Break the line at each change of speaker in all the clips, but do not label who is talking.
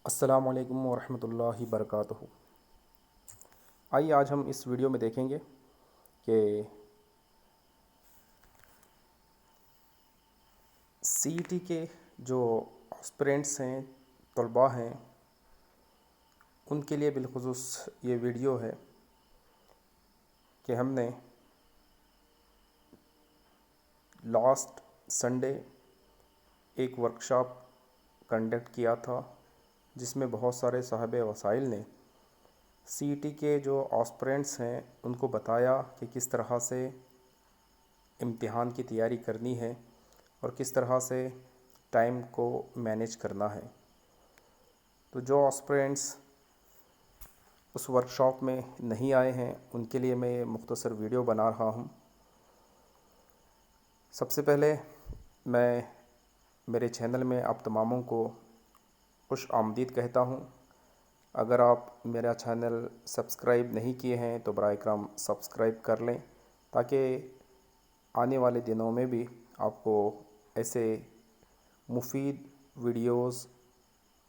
अस्सलामु अलैकुम वरहमतुल्लाहि बरकातुहू। आइए आज हम इस वीडियो में देखेंगे कि सीईटी के जो एस्पिरेंट्स हैं, तलबा हैं, उनके लिए बिलखुसूस ये वीडियो है कि हमने लास्ट संडे एक वर्कशॉप कंडक्ट किया था जिसमें बहुत सारे साहिब वसाइल ने सीईटी के जो एस्पिरेंट्स हैं उनको बताया कि किस तरह से इम्तिहान की तैयारी करनी है और किस तरह से टाइम को मैनेज करना है। तो जो एस्पिरेंट्स उस वर्कशॉप में नहीं आए हैं उनके लिए मैं ये मुख्तसर वीडियो बना रहा हूँ। सबसे पहले मैं मेरे चैनल में आप तमामों को खुश आमदीद कहता हूँ। अगर आप मेरा चैनल सब्सक्राइब नहीं किए हैं तो बराए करम सब्सक्राइब कर लें ताकि आने वाले दिनों में भी आपको ऐसे मुफीद वीडियोस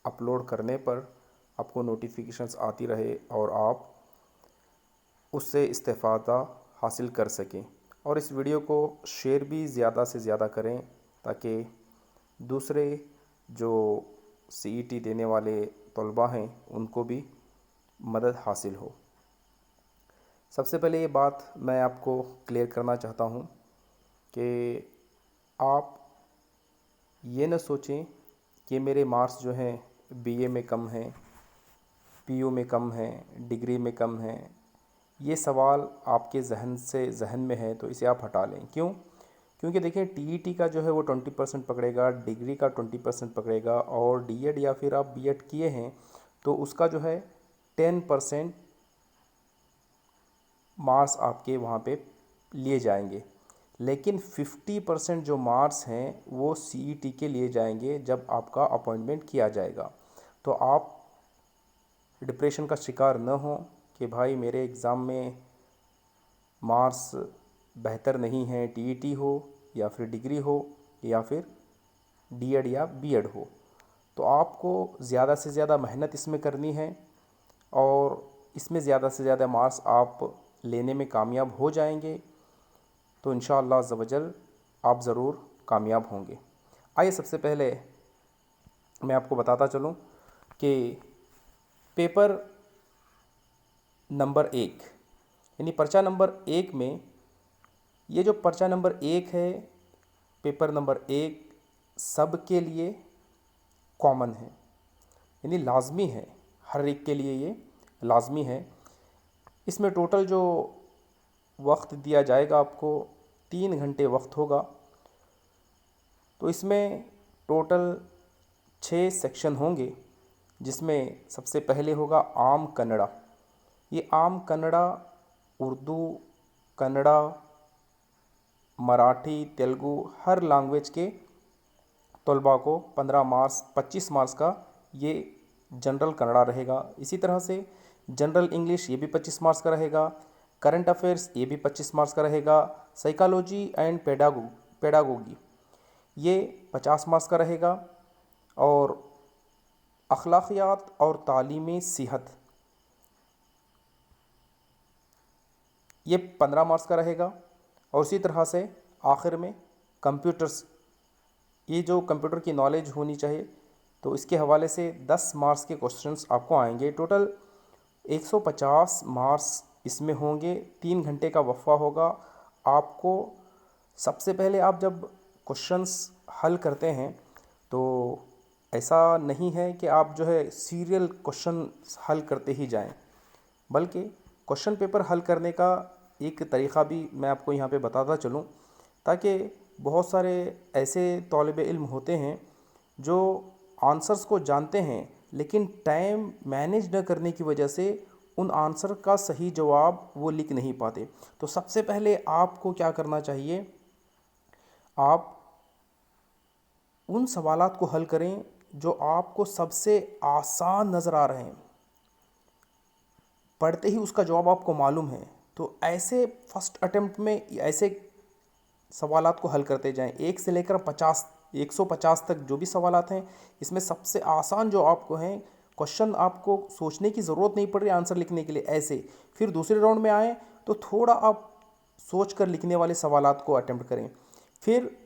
अपलोड करने पर आपको नोटिफिकेशंस आती रहे और आप उससे इस्तेफ़ादा हासिल कर सकें। और इस वीडियो को शेयर भी ज़्यादा से ज़्यादा करें ताकि दूसरे जो सीईटी देने वाले तलबा हैं उनको भी मदद हासिल हो। सबसे पहले ये बात मैं आपको क्लियर करना चाहता हूँ कि आप ये न सोचें कि मेरे मार्क्स जो हैं बीए में कम हैं, पीयू में कम हैं, डिग्री में कम हैं। ये सवाल आपके जहन में है तो इसे आप हटा लें। क्यों? क्योंकि देखिए टीईटी का जो है वो 20% पकड़ेगा, डिग्री का 20% पकड़ेगा और डीएड या फिर आप बीएड किए हैं तो उसका जो है 10% मार्क्स आपके वहाँ पे लिए जाएंगे। लेकिन 50% जो मार्क्स हैं वो सीईटी के लिए जाएंगे जब आपका अपॉइंटमेंट किया जाएगा। तो आप डिप्रेशन का शिकार न हो कि भाई मेरे एग्ज़ाम में मार्क्स बेहतर नहीं हैं, टीईटी हो या फिर डिग्री हो या फिर डीएड या बीएड हो। तो आपको ज़्यादा से ज़्यादा मेहनत इसमें करनी है और इसमें ज़्यादा से ज़्यादा मार्क्स आप लेने में कामयाब हो जाएंगे तो इंशाअल्लाह अज़्ज़ व जल आप ज़रूर कामयाब होंगे। आइए सबसे पहले मैं आपको बताता चलूँ कि पेपर नंबर 1 यानी पर्चा नंबर 1 में ये जो पर्चा नंबर 1 है, पेपर नंबर 1 सब के लिए कॉमन है यानी लाजमी है, हर एक के लिए ये लाजमी है। इसमें टोटल जो वक्त दिया जाएगा आपको 3 घंटे वक्त होगा। तो इसमें टोटल 6 सेक्शन होंगे जिसमें सबसे पहले होगा आम कन्नड़ा। ये आम कन्नड़ा उर्दू, कन्नड़ा, मराठी, तेलुगु हर लैंग्वेज के तलबा को 15 मार्क्स 25 मार्क्स का ये जनरल कन्नड़ा रहेगा। इसी तरह से जनरल इंग्लिश ये भी 25 मार्क्स का रहेगा, करंट अफेयर्स ये भी 25 मार्क्स का रहेगा, साइकोलॉजी एंड पेडागोगी ये 50 मार्क्स का रहेगा और अखलाकियात और तालीमी सेहत ये 15 मार्क्स का रहेगा। और उसी तरह से आखिर में कंप्यूटर्स, ये जो कंप्यूटर की नॉलेज होनी चाहिए तो इसके हवाले से 10 मार्क्स के क्वेश्चंस आपको आएंगे। टोटल 150 मार्क्स इसमें होंगे। 3 घंटे का वक्फा होगा। आपको सबसे पहले आप जब क्वेश्चंस हल करते हैं तो ऐसा नहीं है कि आप जो है सीरियल क्वेश्चन हल करते ही जाएं, बल्कि क्वेश्चन पेपर हल करने का एक तरीक़ा भी मैं आपको यहाँ पे बताता चलूँ ताकि बहुत सारे ऐसे तौलिब इल्म होते हैं जो आंसर्स को जानते हैं लेकिन टाइम मैनेज न करने की वजह से उन आंसर का सही जवाब वो लिख नहीं पाते। तो सबसे पहले आपको क्या करना चाहिए, आप उन सवालात को हल करें जो आपको सबसे आसान नज़र आ रहे हैं, पढ़ते ही उसका जवाब आपको मालूम है। तो ऐसे फर्स्ट अटेम्प्ट में ऐसे सवालात को हल करते जाएं। 1 से लेकर 50 150 तक जो भी सवालात हैं इसमें सबसे आसान जो आपको हैं क्वेश्चन आपको सोचने की ज़रूरत नहीं पड़ रही आंसर लिखने के लिए ऐसे। फिर दूसरे राउंड में आए तो थोड़ा आप सोच कर लिखने वाले सवालात को अटेम्प्ट करें। फिर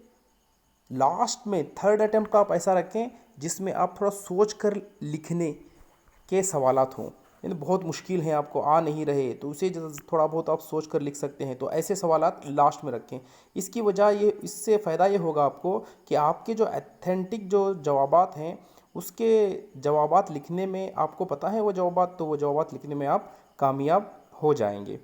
लास्ट में थर्ड अटेम्प्ट का आप ऐसा रखें जिसमें आप थोड़ा सोच कर लिखने के सवालात हों, यानी बहुत मुश्किल हैं, आपको आ नहीं रहे तो उसे थोड़ा बहुत आप सोच कर लिख सकते हैं, तो ऐसे सवालात लास्ट में रखें। इसकी वजह ये, इससे फ़ायदा ये होगा आपको कि आपके जो ऑथेंटिक जो जवाबात हैं उसके जवाबात लिखने में आपको पता है वो जवाबात, तो वो जवाबात लिखने में आप कामयाब हो जाएंगे।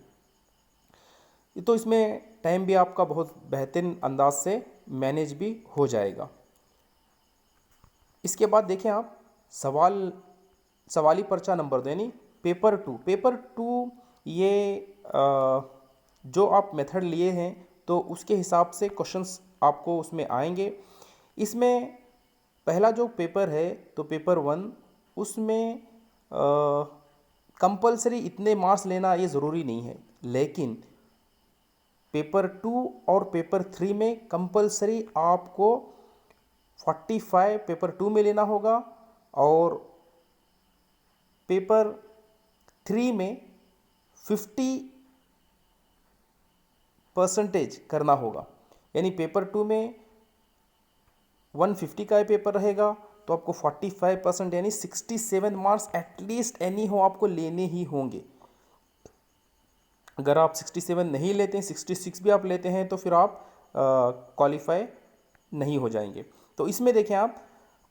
तो इसमें टाइम भी आपका बहुत बेहतरीन अंदाज से मैनेज भी हो जाएगा। इसके बाद देखें आप सवाली पर्चा नंबर 2 यानी पेपर टू ये जो आप मेथड लिए हैं तो उसके हिसाब से क्वेश्चंस आपको उसमें आएंगे। इसमें पहला जो पेपर है तो पेपर 1 उसमें कंपलसरी इतने मार्क्स लेना ये ज़रूरी नहीं है, लेकिन पेपर 2 और पेपर 3 में कंपलसरी आपको 45 पेपर 2 में लेना होगा और पेपर 3 में 50% करना होगा। यानी पेपर 2 में 150 का पेपर रहेगा तो आपको 45% यानी 67 मार्क्स एटलीस्ट एनी हो आपको लेने ही होंगे। अगर आप 67 नहीं लेते हैं, 66 भी आप लेते हैं तो फिर आप क्वालिफाई नहीं हो जाएंगे। तो इसमें देखें आप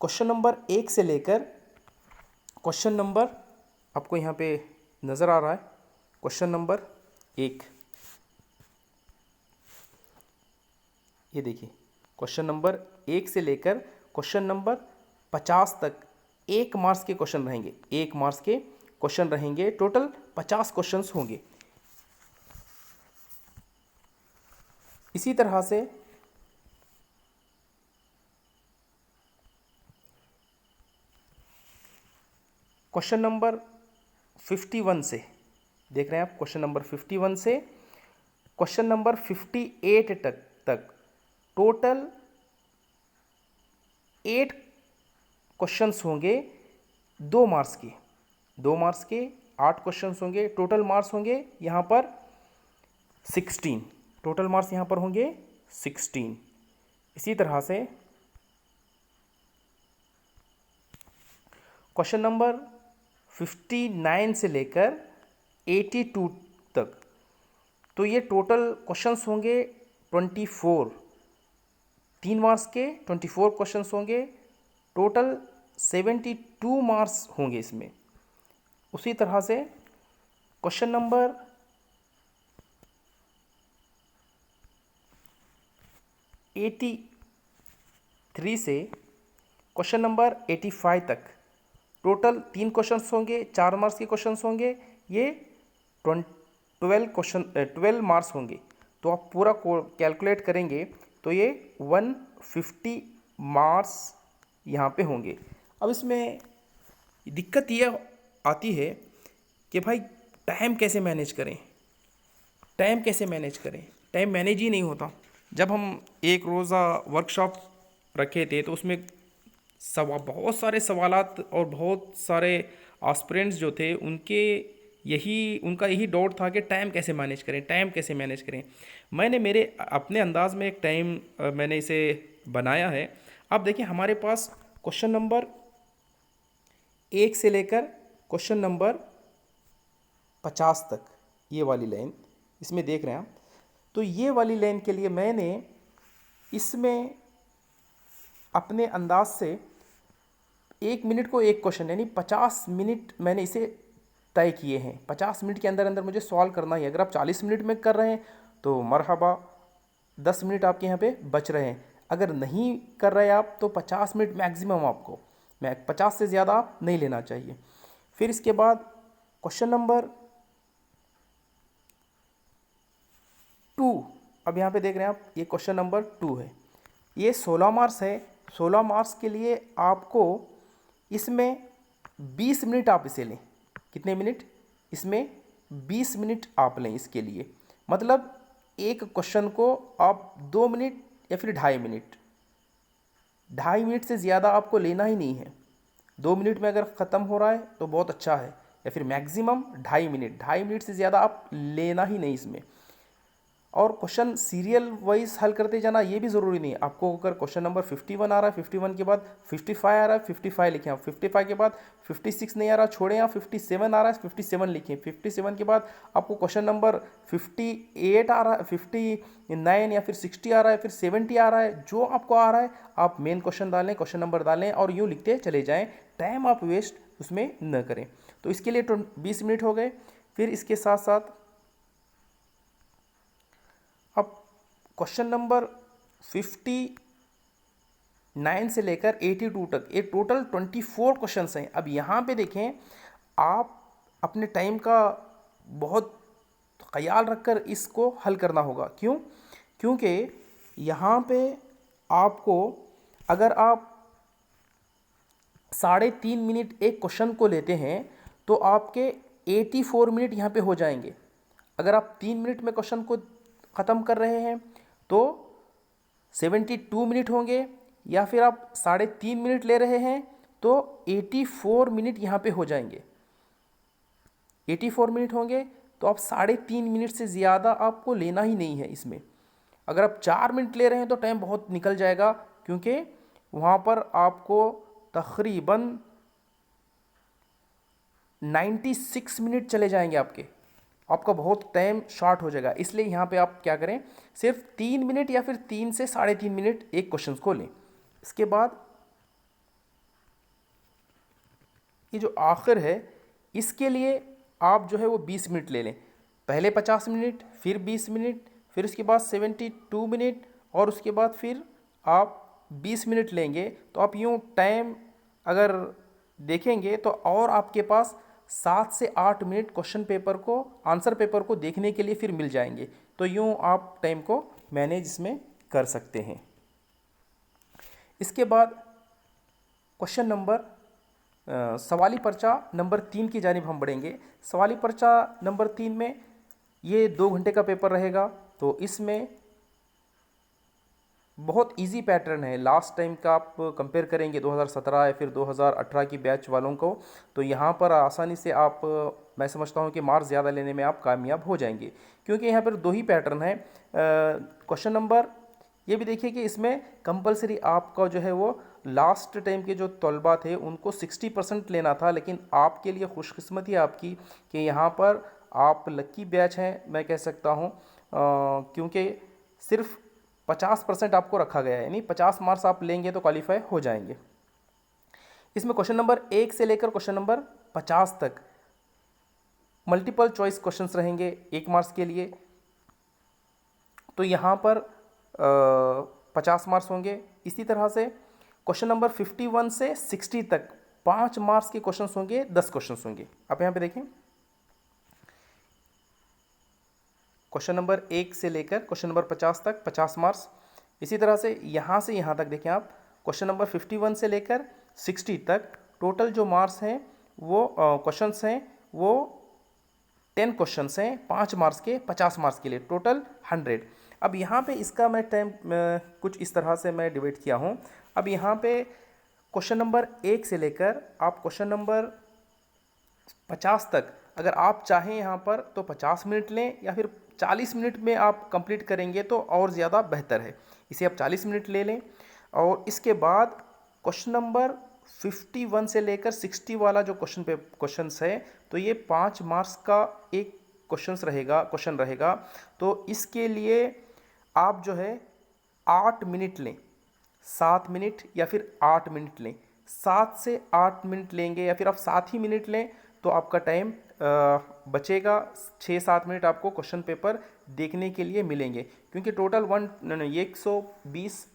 क्वेश्चन नंबर 1 से लेकर क्वेश्चन नंबर, आपको यहाँ पे नज़र आ रहा है क्वेश्चन नंबर 1, ये देखिए क्वेश्चन नंबर 1 से लेकर क्वेश्चन नंबर 50 तक 1 मार्क्स के क्वेश्चन रहेंगे। 1 मार्क्स के क्वेश्चन रहेंगे, टोटल 50 क्वेश्चंस होंगे। इसी तरह से क्वेश्चन नंबर 51 से देख रहे हैं आप, क्वेश्चन नंबर 51 से क्वेश्चन नंबर 58 तक टोटल 8 क्वेश्चंस होंगे 2 मार्क्स के। 2 मार्क्स के 8 क्वेश्चंस होंगे, टोटल मार्क्स होंगे यहाँ पर 16। टोटल मार्क्स यहाँ पर होंगे 16। इसी तरह से क्वेश्चन नंबर 59 से लेकर 82 तक तो ये टोटल क्वेश्चंस होंगे 24। 3 मार्क्स के 24 क्वेश्चंस होंगे, टोटल 72 मार्क्स होंगे इसमें। उसी तरह से क्वेश्चन नंबर 83 से क्वेश्चन नंबर 85 तक टोटल 3 क्वेश्चंस होंगे, 4 मार्क्स के क्वेश्चंस होंगे, ये 12 मार्क्स होंगे। तो आप पूरा कैलकुलेट करेंगे तो ये 150 मार्क्स यहाँ पे होंगे। अब इसमें दिक्कत ये आती है कि भाई टाइम कैसे मैनेज करें, टाइम कैसे मैनेज करें, टाइम मैनेज ही नहीं होता। जब हम एक रोज़ा वर्कशॉप रखे थे तो उसमें बहुत सारे सवालात और बहुत सारे एस्पिरेंट्स जो थे उनका यही डाउट था कि टाइम कैसे मैनेज करें, टाइम कैसे मैनेज करें। मैंने मेरे अपने अंदाज में एक टाइम मैंने इसे बनाया है। अब देखिए हमारे पास क्वेश्चन नंबर 1 से लेकर क्वेश्चन नंबर 50 तक ये वाली लाइन इसमें देख रहे हैं आप। तो ये वाली लाइन के लिए मैंने इसमें अपने अंदाज से 1 मिनट को एक क्वेश्चन यानी 50 मिनट मैंने इसे तय किए हैं। 50 मिनट के अंदर अंदर मुझे सॉल्व करना है। अगर आप 40 मिनट में कर रहे हैं तो मरहबा, 10 मिनट आपके यहाँ पे बच रहे हैं। अगर नहीं कर रहे आप तो 50 मिनट मैक्सिमम आपको, 50 से ज़्यादा आप नहीं लेना चाहिए। फिर इसके बाद क्वेश्चन नंबर 2, अब यहाँ पे देख रहे हैं आप, ये क्वेश्चन नंबर 2 है। ये 16 मार्क्स है। 16 मार्क्स के लिए आपको इसमें 20 मिनट आप इसे लें। कितने मिनट? इसमें 20 मिनट आप लें इसके लिए। मतलब एक क्वेश्चन को आप 2 मिनट या फिर 2.5 मिनट, 2.5 मिनट से ज़्यादा आपको लेना ही नहीं है। 2 मिनट में अगर ख़त्म हो रहा है तो बहुत अच्छा है, या फिर मैक्सिमम 2.5 मिनट, 2.5 मिनट से ज़्यादा आप लेना ही नहीं इसमें। और क्वेश्चन सीरियल वाइज हल करते जाना, ये भी ज़रूरी नहीं है। आपको अगर क्वेश्चन नंबर 51 आ रहा है, 51 के बाद 55 आ रहा है, 55 लिखें आप। 55 के बाद 56 नहीं आ रहा, छोड़ें आप। 57 आ रहा है, 57 लिखें। 57 के बाद आपको क्वेश्चन नंबर 58 आ रहा है, 59 या फिर 60 आ रहा है, फिर 70 आ रहा है, जो आपको आ रहा है आप मेन क्वेश्चन डालें, क्वेश्चन नंबर डालें और यूँ लिखते चले जाएँ। टाइम आप वेस्ट उसमें न करें। तो इसके लिए 20 मिनट हो गए। फिर इसके साथ साथ अब क्वेश्चन नंबर 59 से लेकर 82 तक, ये टोटल 24 क्वेश्चंस हैं। अब यहाँ पे देखें, आप अपने टाइम का बहुत ख्याल रखकर इसको हल करना होगा। क्यों? क्योंकि यहाँ पे आपको, अगर आप 3.5 मिनट एक क्वेश्चन को लेते हैं तो आपके 84 मिनट यहाँ पे हो जाएंगे। अगर आप 3 मिनट में क्वेश्चन को ख़त्म कर रहे हैं तो 72 मिनट होंगे, या फिर आप 3.5 मिनट ले रहे हैं तो 84 मिनट यहाँ पे हो जाएंगे। 84 मिनट होंगे तो आप 3.5 मिनट से ज़्यादा आपको लेना ही नहीं है इसमें। अगर आप 4 मिनट ले रहे हैं तो टाइम बहुत निकल जाएगा, क्योंकि वहाँ पर आपको तकरीबन 96 मिनट चले जाएंगे आपका बहुत टाइम शॉर्ट हो जाएगा। इसलिए यहाँ पे आप क्या करें, सिर्फ 3 मिनट या फिर 3 से 3.5 मिनट एक क्वेश्चन को लें। इसके बाद ये जो आखिर है, इसके लिए आप जो है वो 20 मिनट ले लें। पहले 50 मिनट, फिर 20 मिनट, फिर उसके बाद 72 मिनट, और उसके बाद फिर आप 20 मिनट लेंगे। तो आप यूँ टाइम अगर देखेंगे तो और आपके पास 7 से 8 मिनट क्वेश्चन पेपर को, आंसर पेपर को देखने के लिए फिर मिल जाएंगे। तो यूँ आप टाइम को मैनेज इसमें कर सकते हैं। इसके बाद क्वेश्चन नंबर सवाली पर्चा नंबर 3 की जानिब हम बढ़ेंगे। सवाली पर्चा नंबर 3 में ये 2 घंटे का पेपर रहेगा। तो इसमें बहुत इजी पैटर्न है। लास्ट टाइम का आप कंपेयर करेंगे 2017 या फिर 2018 की बैच वालों को, तो यहाँ पर आसानी से आप, मैं समझता हूँ कि मार्क्स ज़्यादा लेने में आप कामयाब हो जाएंगे, क्योंकि यहाँ पर 2 ही पैटर्न है। क्वेश्चन नंबर ये भी देखिए कि इसमें कंपलसरी आपका जो है वो लास्ट टाइम के जो तलबा थे उनको 60% लेना था, लेकिन आपके लिए खुशकिस्मती आपकी कि यहाँ पर आप लकी बैच हैं, मैं कह सकता हूँ, क्योंकि सिर्फ 50% आपको रखा गया है, यानी 50 मार्क्स आप लेंगे तो क्वालिफाई हो जाएंगे। इसमें क्वेश्चन नंबर 1 से लेकर क्वेश्चन नंबर 50 तक मल्टीपल चॉइस क्वेश्चंस रहेंगे 1 मार्क्स के लिए। तो यहाँ पर 50 मार्क्स होंगे। इसी तरह से क्वेश्चन नंबर 51 से 60 तक 5 मार्क्स के क्वेश्चंस होंगे, 10 क्वेश्चंस होंगे। आप यहाँ पे देखें, क्वेश्चन नंबर 1 से लेकर क्वेश्चन नंबर 50 तक 50 मार्क्स। इसी तरह से यहाँ तक देखें आप, क्वेश्चन नंबर 51 से लेकर 60 तक टोटल जो मार्क्स हैं वो क्वेश्चंस हैं वो 10 क्वेश्चंस हैं 5 मार्क्स के, 50 मार्क्स के लिए टोटल 100। अब यहाँ पे इसका मैं टाइम कुछ इस तरह से मैं डिवाइड किया हूँ। अब यहाँ पे क्वेश्चन नंबर 1 से लेकर आप क्वेश्चन नंबर 50 तक अगर आप चाहें यहाँ पर तो 50 मिनट लें, या फिर 40 मिनट में आप कंप्लीट करेंगे तो और ज़्यादा बेहतर है। इसे आप 40 मिनट ले लें। और इसके बाद क्वेश्चन नंबर 51 से लेकर 60 वाला जो क्वेश्चंस है, तो ये 5 मार्क्स का एक क्वेश्चन रहेगा। तो इसके लिए आप जो है 8 मिनट लें, 7 मिनट या फिर 8 मिनट लें। 7 से 8 मिनट लेंगे या फिर आप 7 ही मिनट लें तो आपका टाइम बचेगा। 6-7 मिनट आपको क्वेश्चन पेपर देखने के लिए मिलेंगे, क्योंकि टोटल 120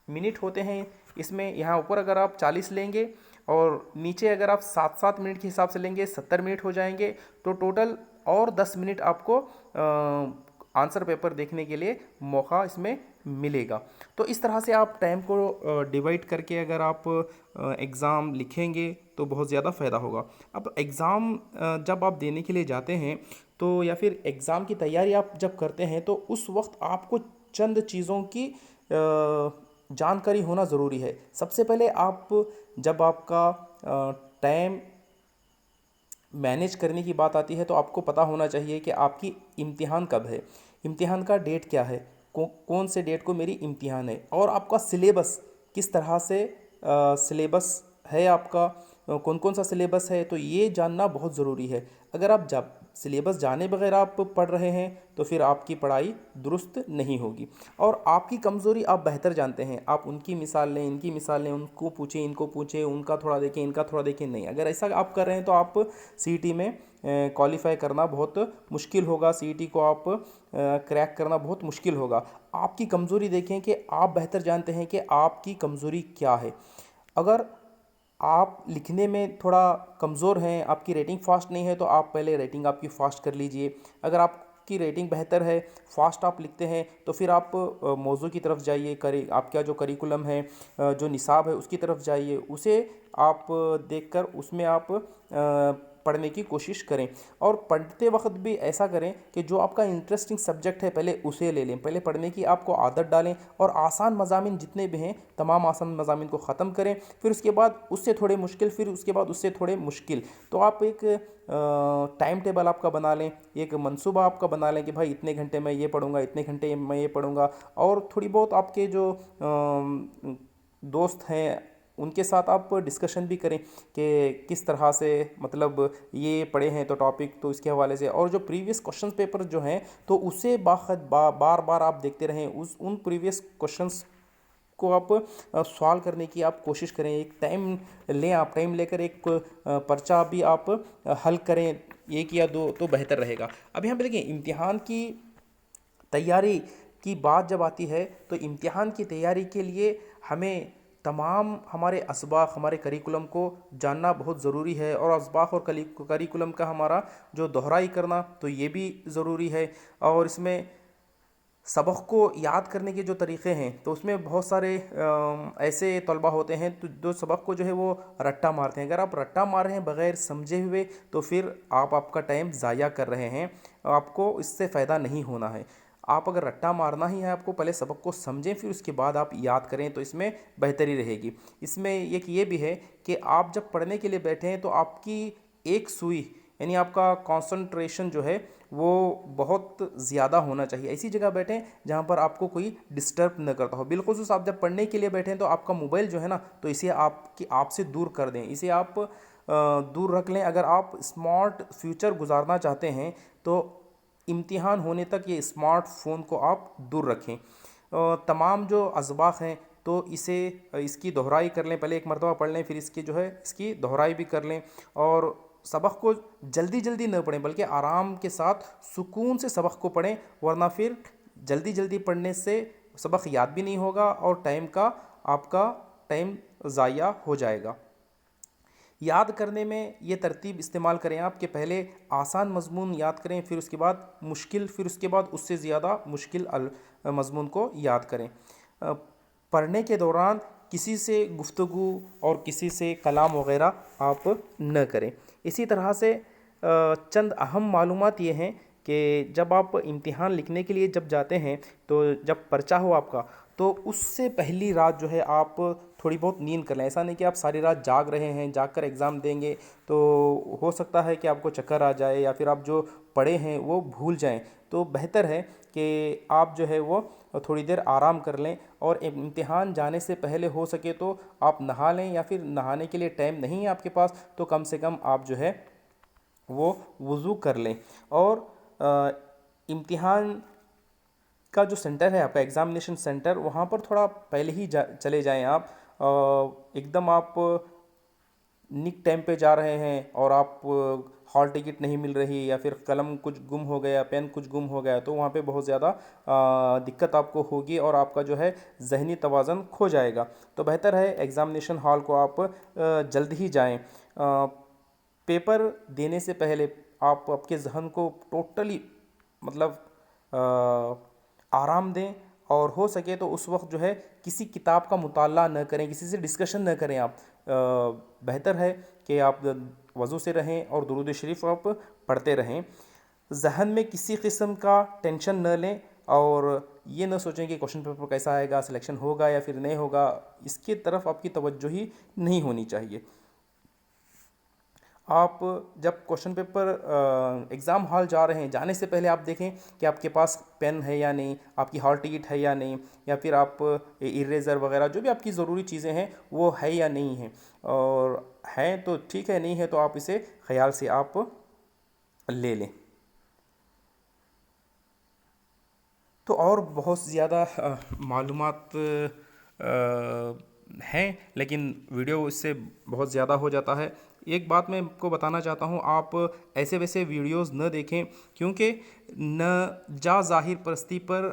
मिनट होते हैं इसमें। यहाँ ऊपर अगर आप 40 लेंगे और नीचे अगर आप 7-7 मिनट के हिसाब से लेंगे 70 मिनट हो जाएंगे। तो टोटल और 10 मिनट आपको आंसर पेपर देखने के लिए मौका इसमें मिलेगा। तो इस तरह से आप टाइम को डिवाइड करके अगर आप एग्ज़ाम लिखेंगे तो बहुत ज़्यादा फ़ायदा होगा। अब एग्ज़ाम जब आप देने के लिए जाते हैं तो, या फिर एग्ज़ाम की तैयारी आप जब करते हैं, तो उस वक्त आपको चंद चीज़ों की जानकारी होना ज़रूरी है। सबसे पहले आप जब आपका टाइम मैनेज करने की बात आती है तो आपको पता होना चाहिए कि आपकी इम्तिहान कब है, इम्तिहान का डेट क्या है, कौन से डेट को मेरी इम्तिहान है, और आपका सिलेबस किस तरह से सिलेबस है आपका, कौन कौन सा सिलेबस है, तो ये जानना बहुत ज़रूरी है। अगर आप जब सिलेबस जाने बगैर आप पढ़ रहे हैं तो फिर आपकी पढ़ाई दुरुस्त नहीं होगी। और आपकी कमज़ोरी आप बेहतर जानते हैं, आप उनकी मिसाल लें, इनकी मिसाल लें, उनको पूछें, इनको पूछें, उनका थोड़ा देखें, इनका थोड़ा देखें, नहीं। अगर ऐसा आप कर रहे हैं तो आप सीईटी में क्वालिफाई करना बहुत मुश्किल होगा, सीईटी को आप क्रैक करना बहुत मुश्किल होगा। आपकी कमज़ोरी देखें कि आप बेहतर जानते हैं कि आपकी कमज़ोरी क्या है। अगर आप लिखने में थोड़ा कमज़ोर हैं, आपकी रेटिंग फ़ास्ट नहीं है, तो आप पहले रेटिंग आपकी फ़ास्ट कर लीजिए। अगर आपकी रेटिंग बेहतर है, फ़ास्ट आप लिखते हैं, तो फिर आप मौज़ू की तरफ जाइए, आपका जो करिकुलम है, जो निसाब है, उसकी तरफ जाइए, उसे आप देखकर उसमें आप पढ़ने की कोशिश करें। और पढ़ते वक्त भी ऐसा करें कि जो आपका इंटरेस्टिंग सब्जेक्ट है पहले उसे ले लें, पहले पढ़ने की आपको आदत डालें, और आसान मज़ामिन जितने भी हैं तमाम आसान मज़ामिन को ख़त्म करें, फिर उसके बाद उससे थोड़े मुश्किल, फिर उसके बाद उससे थोड़े मुश्किल। तो आप एक टाइम टेबल आपका बना लें, एक मंसूबा आपका बना लें कि भाई इतने घंटे मैं ये पढ़ूंगा, इतने घंटे मैं ये पढ़ूंगा। और थोड़ी बहुत आपके जो दोस्त हैं उनके साथ आप डिस्कशन भी करें कि किस तरह से, मतलब ये पढ़े हैं तो टॉपिक, तो इसके हवाले से, और जो प्रीवियस क्वेश्चन पेपर जो हैं तो उसे बार बार आप देखते रहें, उन प्रीवियस क्वेश्चंस को आप सॉल्व करने की आप कोशिश करें। एक टाइम लें, आप टाइम लेकर एक पर्चा भी आप हल करें, एक या दो, तो बेहतर रहेगा। अब यहाँ पे देखिए, इम्तिहान की तैयारी की बात जब आती है तो इम्तिहान की तैयारी के लिए हमें तमाम हमारे असबाक, हमारे करिकुलम को जानना बहुत ज़रूरी है। और असबाक और करिकुलम का हमारा जो दोहराई करना, तो ये भी ज़रूरी है। और इसमें सबक को याद करने के जो तरीक़े हैं, तो उसमें बहुत सारे ऐसे तलबा होते हैं तो जो सबक को जो है वो रट्टा मारते हैं। अगर आप रट्टा मार रहे हैं बग़ैर समझे हुए, तो फिर आप आपका टाइम ज़ाया कर रहे हैं, आपको इससे फ़ायदा नहीं होना है। आप अगर रट्टा मारना ही है, आपको पहले सबक को समझें, फिर उसके बाद आप याद करें, तो इसमें बेहतरी रहेगी। इसमें एक ये भी है कि आप जब पढ़ने के लिए बैठे हैं तो आपकी एक सुई, यानी आपका कंसंट्रेशन जो है वो बहुत ज़्यादा होना चाहिए। ऐसी जगह बैठें जहाँ पर आपको कोई डिस्टर्ब न करता हो। बिलखुसूस आप जब पढ़ने के लिए बैठें तो आपका मोबाइल जो है ना, तो इसे आपसे दूर कर दें, इसे आप दूर रख लें। अगर आप स्मार्ट फ्यूचर गुजारना चाहते हैं तो इम्तिहान होने तक ये स्मार्टफोन को आप दूर रखें। तमाम जो असबाक हैं तो इसकी दोहराई कर लें, पहले एक मरतबा पढ़ लें, फिर इसकी जो है इसकी दोहराई भी कर लें। और सबक को जल्दी जल्दी न पढ़ें, बल्कि आराम के साथ सुकून से सबक को पढ़ें, वरना फिर जल्दी जल्दी पढ़ने से सबक याद भी नहीं होगा और आपका टाइम ज़ाया हो जाएगा। याद करने में ये तरतीब इस्तेमाल करें आप कि पहले आसान मज़मून याद करें, फिर उसके बाद मुश्किल, फिर उसके बाद उससे ज़्यादा मुश्किल मज़मून को याद करें। पढ़ने के दौरान किसी से गुफ्तगू और किसी से कलाम वग़ैरह आप न करें। इसी तरह से चंद अहम मालूमात ये हैं कि जब आप इम्तिहान लिखने के लिए जब जाते हैं, तो जब पर्चा हो आपका, तो उससे पहली रात जो है आप थोड़ी बहुत नींद कर लें। ऐसा नहीं कि आप सारी रात जाग रहे हैं, जाग कर एग्ज़ाम देंगे तो हो सकता है कि आपको चक्कर आ जाए या फिर आप जो पढ़े हैं वो भूल जाएं। तो बेहतर है कि आप जो है वो थोड़ी देर आराम कर लें, और इम्तिहान जाने से पहले हो सके तो आप नहा लें, या फिर नहाने के लिए टाइम नहीं है आपके पास तो कम से कम आप जो है वो वज़ू कर लें। और इम्तिहान का जो सेंटर है आपका, एग्ज़ामिनेशन सेंटर, वहाँ पर थोड़ा पहले ही चले जाएं आप। एकदम आप निक टाइम पे जा रहे हैं और आप हॉल टिकट नहीं मिल रही, या फिर कलम कुछ गुम हो गया, पेन कुछ गुम हो गया, तो वहाँ पे बहुत ज़्यादा दिक्कत आपको होगी और आपका जो है जहनी तवाज़ुन खो जाएगा। तो बेहतर है एग्ज़ामिनेशन हॉल को आप जल्द ही जाएं। पेपर देने से पहले आप आपके जहन को टोटली, मतलब आराम दें, और हो सके तो उस वक्त जो है किसी किताब का मुताला न करें, किसी से डिस्कशन न करें आप। बेहतर है कि आप वज़ू से रहें और दुरूद शरीफ आप पढ़ते रहें। जहन में किसी किस्म का टेंशन न लें, और ये न सोचें कि क्वेश्चन पेपर कैसा आएगा, सिलेक्शन होगा या फिर नहीं होगा, इसकी तरफ आपकी तवज्जो ही नहीं होनी चाहिए। आप जब क्वेश्चन पेपर एग्ज़ाम हॉल जा रहे हैं, जाने से पहले आप देखें कि आपके पास पेन है या नहीं, आपकी हॉल टिकट है या नहीं, या फिर आप इरेज़र वगैरह जो भी आपकी ज़रूरी चीज़ें हैं वो है या नहीं है। और हैं तो ठीक है, नहीं है तो आप इसे ख्याल से आप ले लें। तो और बहुत ज़्यादा मालूमात हैं, लेकिन वीडियो इससे बहुत ज़्यादा हो जाता है। एक बात मैं आपको बताना चाहता हूँ, आप ऐसे वैसे वीडियोस न देखें, क्योंकि न जा ज़ाहिर परस्ती पर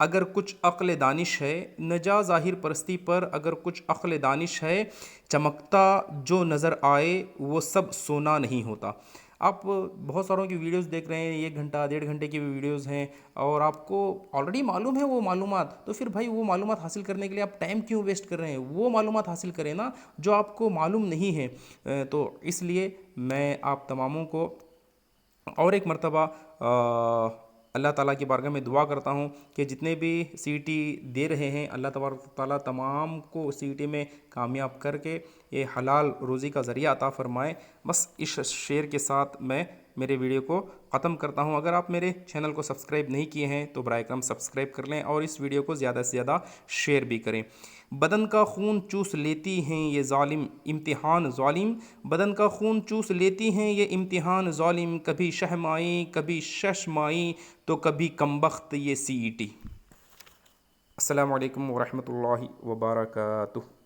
अगर कुछ अक्ल दानिश है, न जा ज़ाहिर परस्ती पर अगर कुछ अक्ल दानिश है, चमकता जो नज़र आए वो सब सोना नहीं होता। आप बहुत सारों की वीडियोस देख रहे हैं, 1 घंटा 1.5 घंटे की वीडियोस हैं, और आपको ऑलरेडी मालूम है वो मालूमात, तो फिर भाई वो मालूमात हासिल करने के लिए आप टाइम क्यों वेस्ट कर रहे हैं? वो मालूमात हासिल करें ना जो आपको मालूम नहीं है। तो इसलिए मैं आप तमामों को और एक मर्तबा अल्लाह ताला की बारगाह में दुआ करता हूँ कि जितने भी सीईटी दे रहे हैं, अल्लाह तबारक ताला तमाम को सीईटी में कामयाब करके ये हलाल रोज़ी का ज़रिया अता फ़रमाए। बस इस शेर के साथ मैं मेरे वीडियो को ख़त्म करता हूँ। अगर आप मेरे चैनल को सब्सक्राइब नहीं किए हैं तो बराए करम सब्सक्राइब कर लें और इस वीडियो को ज़्यादा से ज़्यादा शेयर भी करें। बदन का खून चूस लेती हैं ये ज़ालिम इम्तिहान ज़ालिम, बदन का खून चूस लेती हैं ये इम्तिहान ज़ालिम, कभी शहमाई कभी शशमाई तो कभी कमबख्त ये सीईटी। अस्सलामु अलैकुम वरहमतुल्लाहि वबरकातुहू।